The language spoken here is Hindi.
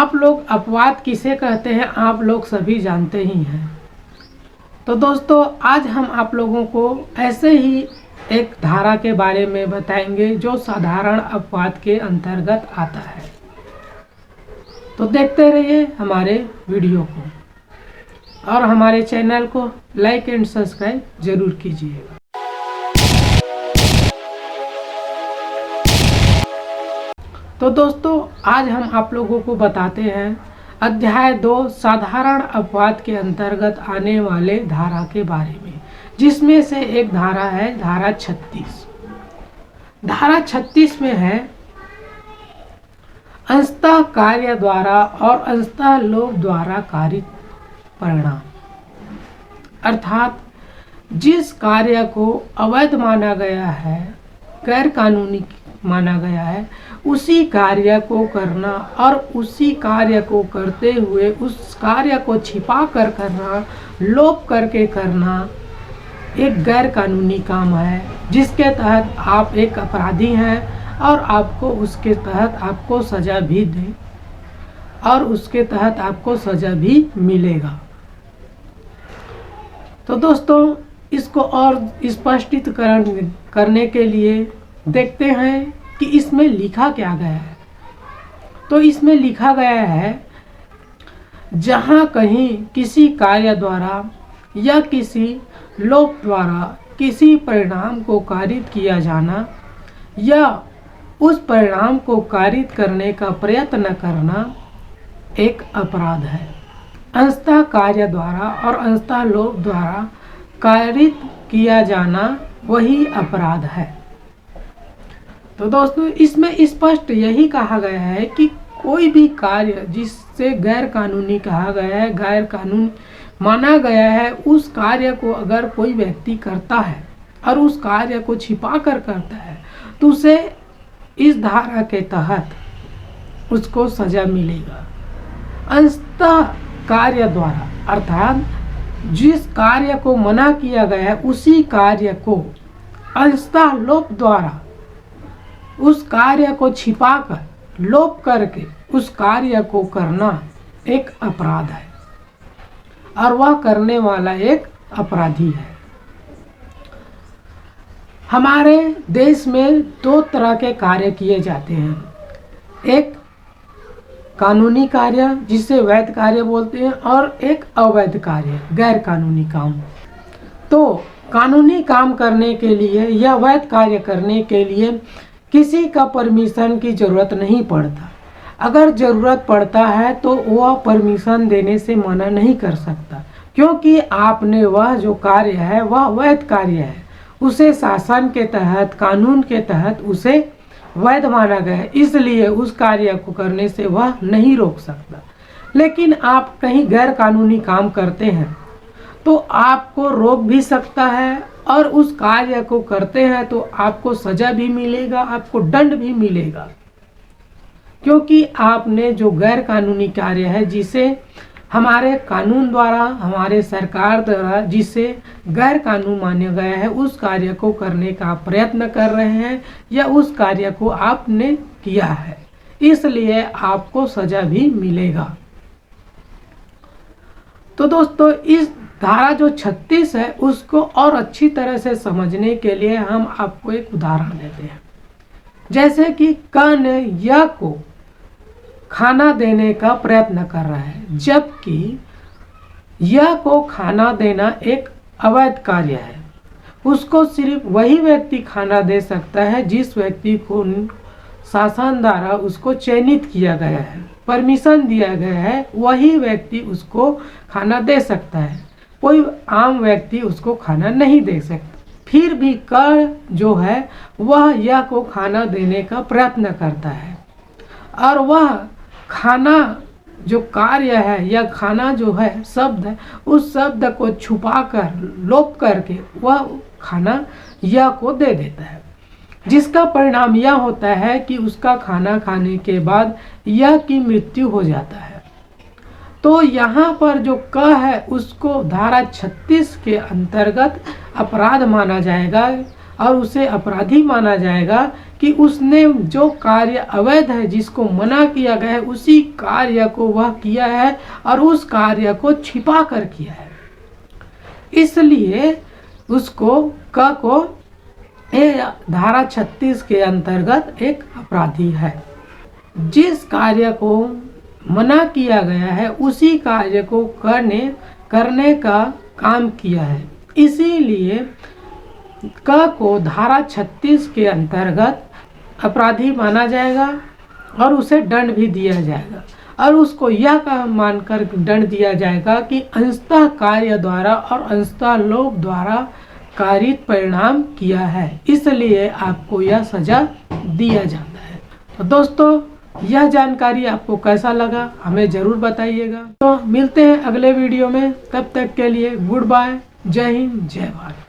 आप लोग अपवाद किसे कहते हैं आप लोग सभी जानते ही हैं। तो दोस्तों आज हम आप लोगों को ऐसे ही एक धारा के बारे में बताएंगे जो साधारण अपवाद के अंतर्गत आता है। तो देखते रहिए हमारे वीडियो को और हमारे चैनल को लाइक एंड सब्सक्राइब जरूर कीजिएगा। तो दोस्तों आज हम आप लोगों को बताते हैं अध्याय 2 साधारण अपवाद के अंतर्गत आने वाले धारा के बारे में, जिसमें से एक धारा है धारा 36। धारा 36 में है अंशतः कार्य द्वारा और अंशतः लोभ द्वारा कारित परिणाम, अर्थात जिस कार्य को अवैध माना गया है, गैर कानूनी माना गया है, उसी कार्य को करना और उसी कार्य को करते हुए उस कार्य को छिपा कर करना, लोभ करके करना एक गैर कानूनी काम है, जिसके तहत आप एक अपराधी हैं और आपको उसके तहत आपको सज़ा भी दे और उसके तहत आपको सज़ा भी मिलेगा। तो दोस्तों इसको और स्पष्टीकरण करने के लिए देखते हैं कि इसमें लिखा क्या गया है। तो इसमें लिखा गया है जहाँ कहीं किसी कार्य द्वारा या किसी लोभ द्वारा किसी परिणाम को कारित किया जाना या उस परिणाम को कारित करने का प्रयत्न करना एक अपराध है। अंशतः कार्य द्वारा और अंशतः लोभ द्वारा कारित किया जाना वही अपराध है। तो दोस्तों इसमें स्पष्ट यही कहा गया है कि कोई भी कार्य जिससे गैर कानूनी कहा गया है, गैर कानूनी माना गया है, उस कार्य को अगर कोई व्यक्ति करता है और उस कार्य को छिपा कर करता है तो उसे इस धारा के तहत उसको सजा मिलेगा। अंशतः कार्य द्वारा अर्थात जिस कार्य को मना किया गया है उसी कार्य को अंशतः लोभ द्वारा उस कार्य को छिपाकर लोभ करके उस कार्य को करना एक अपराध है और वह करने वाला एक अपराधी है। हमारे देश में 2 तरह के कार्य किए जाते हैं, एक कानूनी कार्य जिसे वैध कार्य बोलते हैं और एक अवैध कार्य गैर कानूनी काम। तो कानूनी काम करने के लिए या वैध कार्य करने के लिए किसी का परमिशन की ज़रूरत नहीं पड़ता। अगर ज़रूरत पड़ता है तो वह परमिशन देने से मना नहीं कर सकता, क्योंकि आपने वह जो कार्य है वह वैध कार्य है, उसे शासन के तहत कानून के तहत उसे वैध माना गया है, इसलिए उस कार्य को करने से वह नहीं रोक सकता। लेकिन आप कहीं गैर कानूनी काम करते हैं तो आपको रोक भी सकता है और उस कार्य को करते हैं तो आपको सज़ा भी मिलेगा, आपको दंड भी मिलेगा, क्योंकि आपने जो गैर कानूनी कार्य है जिसे हमारे कानून द्वारा हमारे सरकार द्वारा जिसे गैर कानून माना गया है उस कार्य को करने का प्रयत्न कर रहे हैं या उस कार्य को आपने किया है, इसलिए आपको सज़ा भी मिलेगा। तो दोस्तों इस धारा जो 36 है उसको और अच्छी तरह से समझने के लिए हम आपको एक उदाहरण देते हैं। जैसे कि क ने य को खाना देने का प्रयत्न कर रहा है, जबकि य को खाना देना एक अवैध कार्य है। उसको सिर्फ वही व्यक्ति खाना दे सकता है जिस व्यक्ति को शासन द्वारा उसको चयनित किया गया है, परमिशन दिया गया है, वही व्यक्ति उसको खाना दे सकता है। कोई आम व्यक्ति उसको खाना नहीं दे सकता। फिर भी क जो है वह य को खाना देने का प्रयत्न करता है और वह खाना जो कार्य है या खाना जो है शब्द है, उस शब्द को छुपाकर लोभ करके वह खाना य को दे देता है, जिसका परिणाम यह होता है कि उसका खाना खाने के बाद य की मृत्यु हो जाता है। तो यहाँ पर जो क है उसको धारा 36 के अंतर्गत अपराध माना जाएगा और उसे अपराधी माना जाएगा कि उसने जो कार्य अवैध है, जिसको मना किया गया है, उसी कार्य को वह किया है और उस कार्य को छिपा कर किया है। इसलिए उसको क को धारा 36 के अंतर्गत एक अपराधी है। जिस कार्य को मना किया गया है उसी कार्य को करने का काम किया है, इसीलिए क को धारा 36 के अंतर्गत अपराधी माना जाएगा और उसे दंड भी दिया जाएगा। और उसको यह मानकर दंड दिया जाएगा कि अंशतः कार्य द्वारा और अंशतः लोक द्वारा कारित परिणाम किया है, इसलिए आपको यह सजा दिया जाता है। तो दोस्तों, यह जानकारी आपको कैसा लगा हमें ज़रूर बताइएगा। तो मिलते हैं अगले वीडियो में, तब तक के लिए गुड बाय, जय हिंद, जय भारत।